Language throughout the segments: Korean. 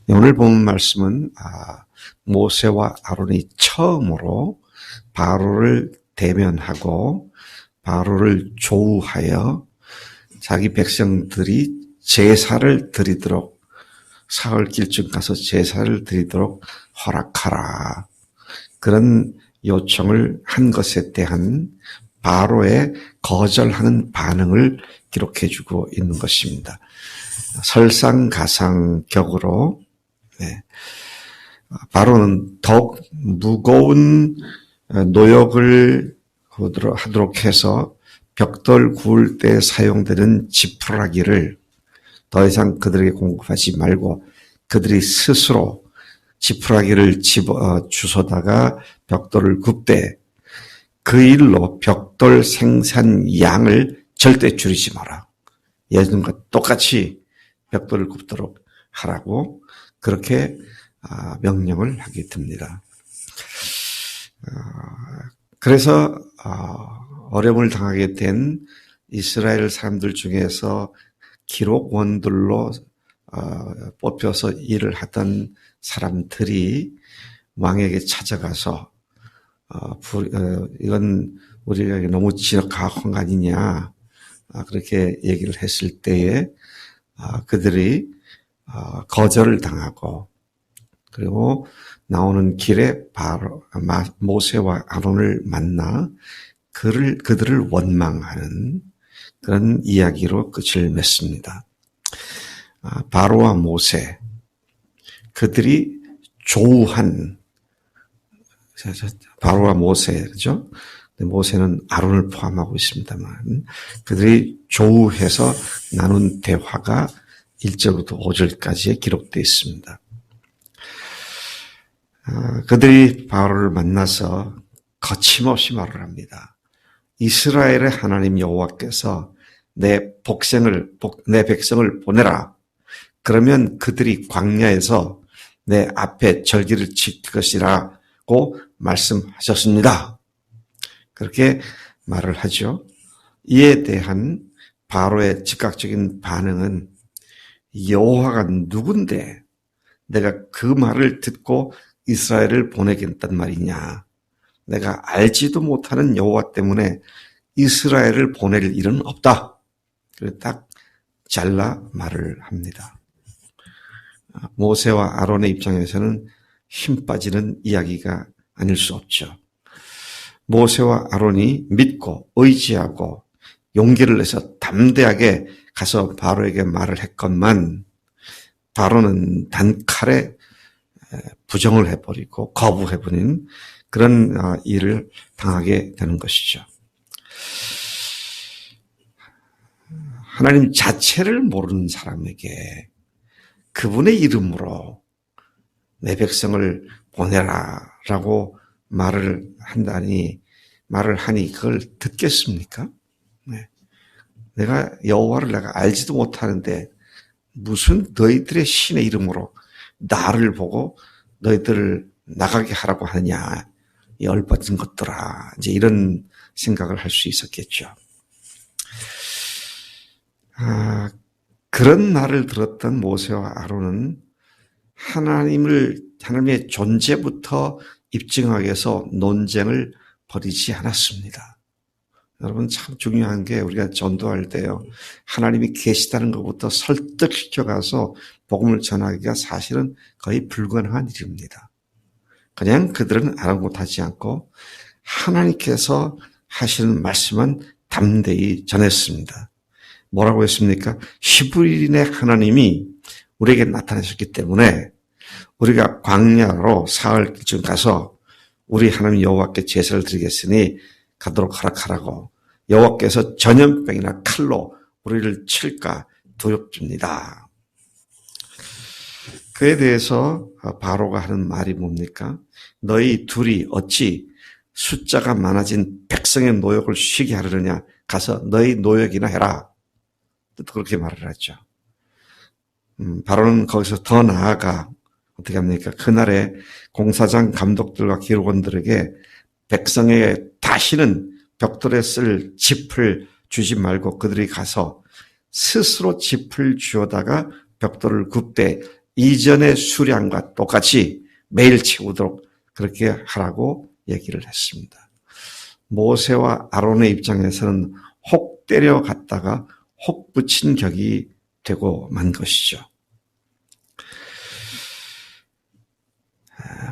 오늘 본 말씀은 모세와 아론이 처음으로 바로를 대면하고 바로를 조우하여 자기 백성들이 제사를 드리도록 사흘 길쯤 가서 제사를 드리도록 허락하라. 그런 요청을 한 것에 대한 바로의 거절하는 반응을 기록해주고 있는 것입니다. 설상가상격으로 바로는 더욱 무거운 노역을 하도록 해서 벽돌 구울 때 사용되는 지푸라기를 더 이상 그들에게 공급하지 말고 그들이 스스로 지푸라기를 주워다가 벽돌을 굽되 그 일로 벽돌 생산 양을 절대 줄이지 마라. 예전과 똑같이 벽돌을 굽도록 하라고 그렇게 명령을 하게 됩니다. 그래서 어려움을 당하게 된 이스라엘 사람들 중에서 기록원들로 뽑혀서 일을 하던 사람들이 왕에게 찾아가서 이건 우리가 너무 지역화한 거 아니냐 그렇게 얘기를 했을 때에 그들이 거절을 당하고 그리고 나오는 길에 바로 모세와 아론을 만나 그들을 원망하는 그런 이야기로 끝을 맺습니다. 바로와 모세, 그들이 조우한 바로와 모세, 그죠? 모세는 아론을 포함하고 있습니다만 그들이 조우해서 나눈 대화가 1절부터 5절까지에 기록되어 있습니다. 그들이 바로를 만나서 거침없이 말을 합니다. 이스라엘의 하나님 여호와께서 내 백성을 보내라. 그러면 그들이 광야에서 내 앞에 절기를 지킬 것이라고 말씀하셨습니다. 그렇게 말을 하죠. 이에 대한 바로의 즉각적인 반응은 여호와가 누군데 내가 그 말을 듣고 이스라엘을 보내겠단 말이냐. 내가 알지도 못하는 여호와 때문에 이스라엘을 보낼 일은 없다. 그래서 딱 잘라 말을 합니다. 모세와 아론의 입장에서는 힘 빠지는 이야기가 아닐 수 없죠. 모세와 아론이 믿고 의지하고 용기를 내서 담대하게 가서 바로에게 말을 했건만 바로는 단칼에 부정을 해버리고 거부해버린 그런 일을 당하게 되는 것이죠. 하나님 자체를 모르는 사람에게 그분의 이름으로 내 백성을 보내라라고 말을 하니 그걸 듣겠습니까? 네. 내가 여호와를 내가 알지도 못하는데 무슨 너희들의 신의 이름으로 나를 보고 너희들을 나가게 하라고 하느냐. 이 얼빠진 것들아. 이제 이런 생각을 할 수 있었겠죠. 그런 말을 들었던 모세와 아론은 하나님의 존재부터 입증하기 위해서 논쟁을 벌이지 않았습니다. 여러분 참 중요한 게 우리가 전도할 때요. 하나님이 계시다는 것부터 설득시켜가서 복음을 전하기가 사실은 거의 불가능한 일입니다. 그냥 그들은 아랑곳하지 않고 하나님께서 하시는 말씀은 담대히 전했습니다. 뭐라고 했습니까? 히브리인의 하나님이 우리에게 나타나셨기 때문에 우리가 광야로 사흘쯤 가서 우리 하나님 여호와께 제사를 드리겠으니 가도록 허락하라고 여호와께서 전염병이나 칼로 우리를 칠까 두렵습니다. 그에 대해서 바로가 하는 말이 뭡니까? 너희 둘이 어찌 숫자가 많아진 백성의 노역을 쉬게 하려느냐? 가서 너희 노역이나 해라. 그렇게 말을 하죠. 바로는 거기서 더 나아가 어떻게 합니까? 그날에 공사장 감독들과 기록원들에게 백성에게 다시는 벽돌에 쓸 짚을 주지 말고 그들이 가서 스스로 짚을 주워다가 벽돌을 굽되 이전의 수량과 똑같이 매일 채우도록 그렇게 하라고 얘기를 했습니다. 모세와 아론의 입장에서는 혹 때려갔다가 혹 붙인 격이 되고 만 것이죠.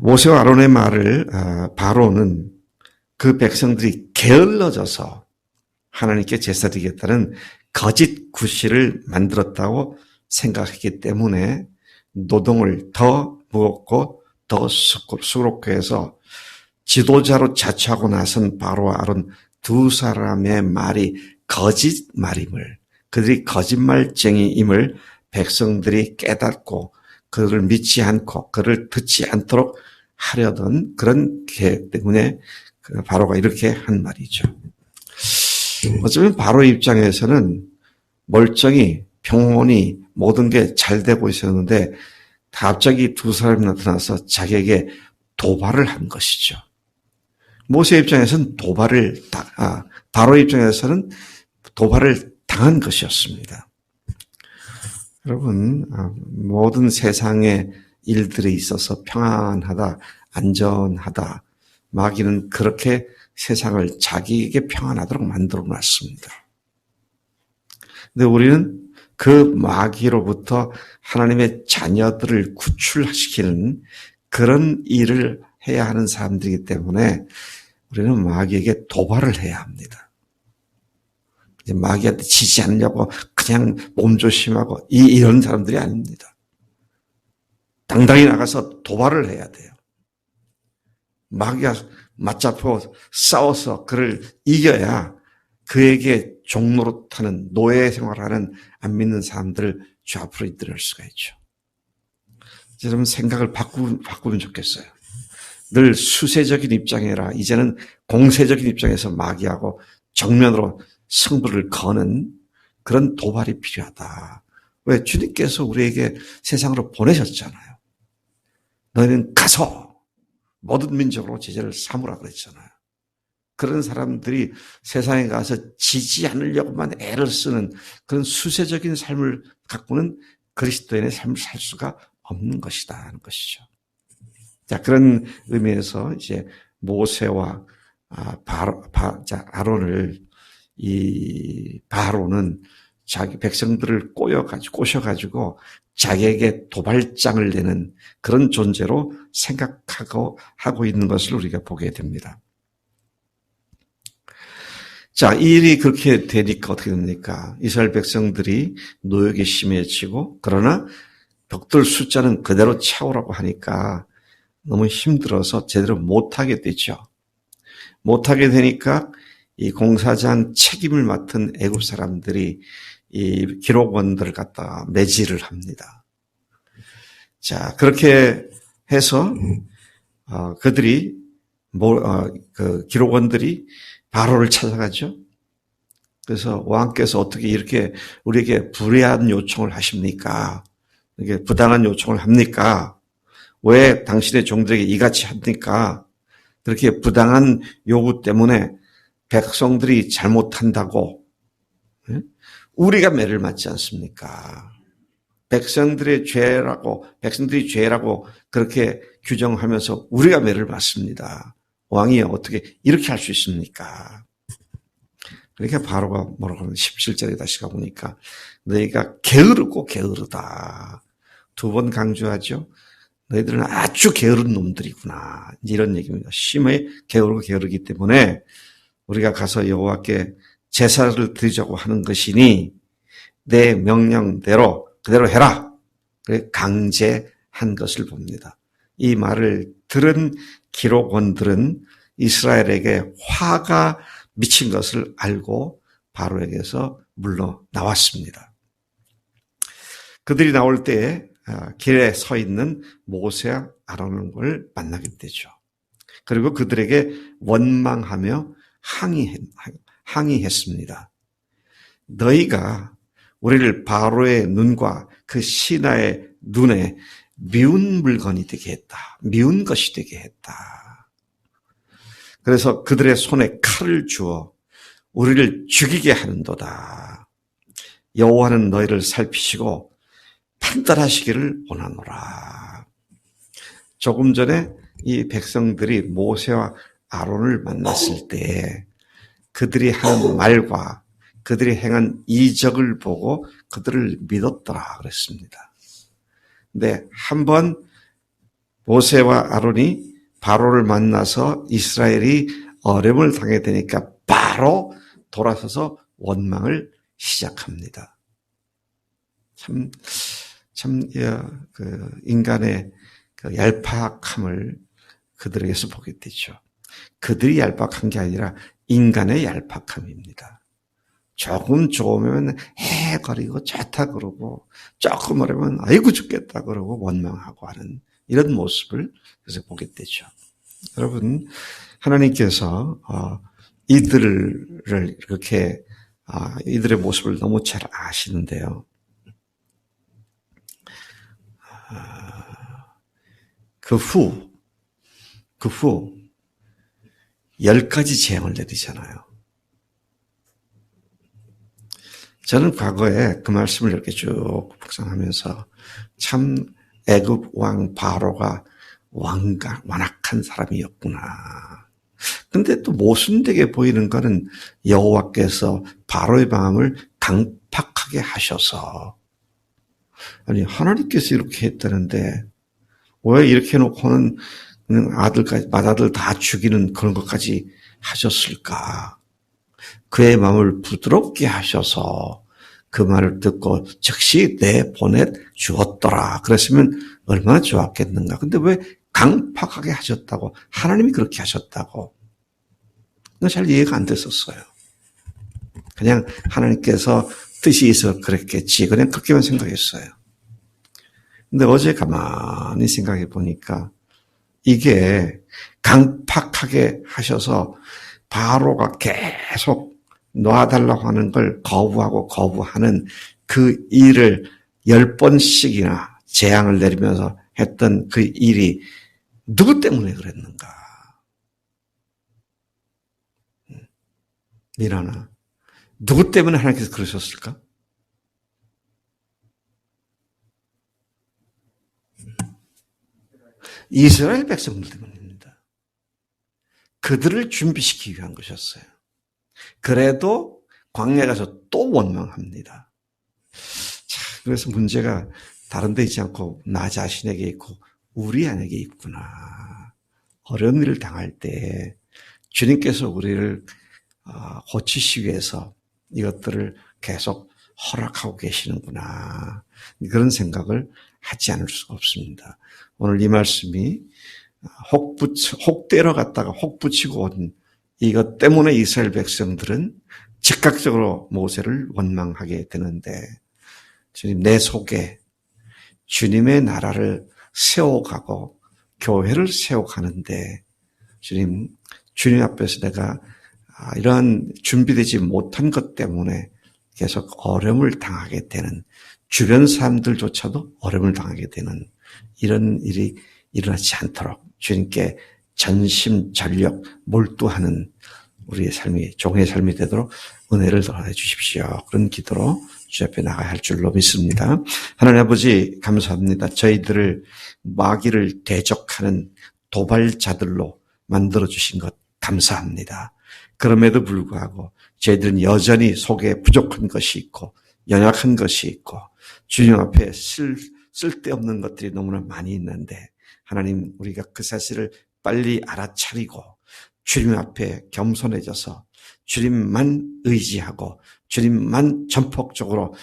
모세와 아론의 말을 바로는 그 백성들이 게을러져서 하나님께 제사드리겠다는 거짓 구실을 만들었다고 생각했기 때문에 노동을 더 무겁고 더 수고롭게 해서 지도자로 자처하고 나선 바로와 아론 두 사람의 말이 거짓말임을, 그들이 거짓말쟁이임을 백성들이 깨닫고 그를 믿지 않고 그를 듣지 않도록 하려던 그런 계획 때문에 바로가 이렇게 한 말이죠. 어쩌면 바로 입장에서는 멀쩡히 평온히 모든 게 잘 되고 있었는데 갑자기 두 사람이 나타나서 자기에게 도발을 한 것이죠. 모세 입장에서는 바로 입장에서는 도발을 당한 것이었습니다. 여러분, 모든 세상의 일들에 있어서 평안하다, 안전하다, 마귀는 그렇게 세상을 자기에게 평안하도록 만들어 놨습니다. 근데 우리는 그 마귀로부터 하나님의 자녀들을 구출시키는 그런 일을 해야 하는 사람들이기 때문에 우리는 마귀에게 도발을 해야 합니다. 마귀한테 지지 않으려고 그냥 몸조심하고 이런 사람들이 아닙니다. 당당히 나가서 도발을 해야 돼요. 마귀가 맞잡고 싸워서 그를 이겨야 그에게 종로로 타는 노예 생활하는 안 믿는 사람들을 주 앞으로 이끌을 수가 있죠. 여러분 생각을 바꾸면 좋겠어요. 늘 수세적인 입장이라 이제는 공세적인 입장에서 마귀하고 정면으로 승부를 거는 그런 도발이 필요하다. 왜? 주님께서 우리에게 세상으로 보내셨잖아요. 너희는 가서 모든 민족으로 제자를 삼으라 그랬잖아요. 그런 사람들이 세상에 가서 지지 않으려고만 애를 쓰는 그런 수세적인 삶을 갖고는 그리스도인의 삶을 살 수가 없는 것이다 하는 것이죠. 자, 그런 의미에서 이제 모세와 아론을 이 바로는 자기 백성들을 꼬셔가지고 자기에게 도발장을 내는 그런 존재로 하고 있는 것을 우리가 보게 됩니다. 자, 이 일이 그렇게 되니까 어떻게 됩니까? 이스라엘 백성들이 노역이 심해지고 그러나 벽돌 숫자는 그대로 채우라고 하니까 너무 힘들어서 제대로 못하게 되죠. 못하게 되니까 이 공사장 책임을 맡은 애굽 사람들이 이 기록원들을 갖다가 매질을 합니다. 자, 그렇게 해서 그들이 그 기록원들이 바로를 찾아가죠. 그래서 왕께서 어떻게 이렇게 우리에게 불의한 요청을 하십니까? 이게 부당한 요청을 합니까? 왜 당신의 종들에게 이같이 합니까? 그렇게 부당한 요구 때문에 백성들이 잘못한다고 우리가 매를 맞지 않습니까? 백성들이 죄라고 그렇게 규정하면서 우리가 매를 맞습니다. 왕이 어떻게 이렇게 할 수 있습니까? 그러니까 바로가 뭐라고 하면 17절에 다시 가보니까 너희가 게으르고 게으르다. 두 번 강조하죠. 너희들은 아주 게으른 놈들이구나. 이런 얘기입니다. 심히 게으르고 게으르기 때문에 우리가 가서 여호와께 제사를 드리자고 하는 것이니 내 명령대로 그대로 해라. 그래 강제한 것을 봅니다. 이 말을 들은 기록원들은 이스라엘에게 화가 미친 것을 알고 바로에게서 물러 나왔습니다. 그들이 나올 때에 길에 서 있는 모세와 아론을 만나게 되죠. 그리고 그들에게 원망하며 항의했습니다. 너희가 우리를 바로의 눈과 그 신하의 눈에 미운 물건이 되게 했다. 미운 것이 되게 했다. 그래서 그들의 손에 칼을 주어 우리를 죽이게 하는도다. 여호와는 너희를 살피시고 판단하시기를 원하노라. 조금 전에 이 백성들이 모세와 아론을 만났을 때 그들이 하는 말과 그들이 행한 이적을 보고 그들을 믿었더라 그랬습니다. 근데 한번 모세와 아론이 바로를 만나서 이스라엘이 어려움을 당하게 되니까 바로 돌아서서 원망을 시작합니다. 인간의 그 얄팍함을 그들에게서 보게 되죠. 그들이 얄팍한 게 아니라 인간의 얄팍함입니다. 조금 좋으면 해거리고 좋다 그러고 조금 어려면 아이고 죽겠다 그러고 원망하고 하는 이런 모습을 그래서 보게 되죠. 여러분, 하나님께서 이들을 이렇게 이들의 모습을 너무 잘 아시는데요. 그 후 10가지 재앙을 내리잖아요. 저는 과거에 그 말씀을 이렇게 쭉 묵상하면서 참 애굽 왕 바로가 완악한 사람이었구나. 근데 또 모순되게 보이는 거는 여호와께서 바로의 마음을 강팍하게 하셔서 아니 하나님께서 이렇게 했다는데 왜 이렇게 해놓고는 맏아들 다 죽이는 그런 것까지 하셨을까? 그의 마음을 부드럽게 하셔서 그 말을 듣고 즉시 내보내 주었더라. 그랬으면 얼마나 좋았겠는가. 근데 왜 강팍하게 하셨다고? 하나님이 그렇게 하셨다고. 잘 이해가 안 됐었어요. 그냥 하나님께서 뜻이 있어 그랬겠지. 그냥 그렇게만 생각했어요. 근데 어제 가만히 생각해 보니까 이게 강팍하게 하셔서 바로가 계속 놔달라고 하는 걸 거부하는 그 일을 10번씩이나 재앙을 내리면서 했던 그 일이 누구 때문에 그랬는가? 미라나, 누구 때문에 하나님께서 그러셨을까? 이스라엘 백성들 때문입니다. 그들을 준비시키기 위한 것이었어요. 그래도 광야에 가서 또 원망합니다. 자, 그래서 문제가 다른 데 있지 않고 나 자신에게 있고 우리 안에게 있구나. 어려운 일을 당할 때 주님께서 우리를 고치시기 위해서 이것들을 계속 허락하고 계시는구나. 그런 생각을 하지 않을 수가 없습니다. 오늘 이 말씀이 혹 때려갔다가 혹 붙이고 온 이것 때문에 이스라엘 백성들은 즉각적으로 모세를 원망하게 되는데 주님 내 속에 주님의 나라를 세워가고 교회를 세워가는데 주님 앞에서 내가 이러한 준비되지 못한 것 때문에 계속 어려움을 당하게 되는 주변 사람들조차도 어려움을 당하게 되는 이런 일이 일어나지 않도록 주님께 전심전력 몰두하는 우리의 삶이 종의 삶이 되도록 은혜를 더해 주십시오. 그런 기도로 주 앞에 나가야 할 줄로 믿습니다. 하나님 아버지 감사합니다. 저희들을 마귀를 대적하는 도발자들로 만들어주신 것 감사합니다. 그럼에도 불구하고 저희들은 여전히 속에 부족한 것이 있고 연약한 것이 있고 주님 앞에 쓸데없는 것들이 너무나 많이 있는데 하나님 우리가 그 사실을 빨리 알아차리고 주님 앞에 겸손해져서 주님만 의지하고 주님만 전폭적으로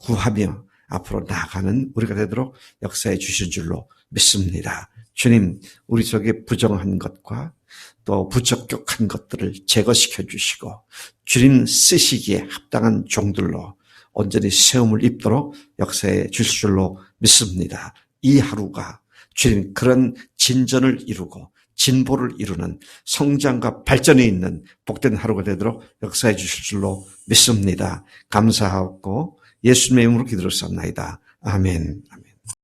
구하며 앞으로 나아가는 우리가 되도록 역사해 주신 줄로 믿습니다. 주님 우리 속에 부정한 것과 또 부적격한 것들을 제거시켜 주시고 주님 쓰시기에 합당한 종들로 온전히 세움을 입도록 역사해 주실 줄로 믿습니다. 이 하루가 주님 그런 진전을 이루고 진보를 이루는 성장과 발전이 있는 복된 하루가 되도록 역사해 주실 줄로 믿습니다. 감사하고 예수님의 이름으로 기도를 쌉나이다. 아멘.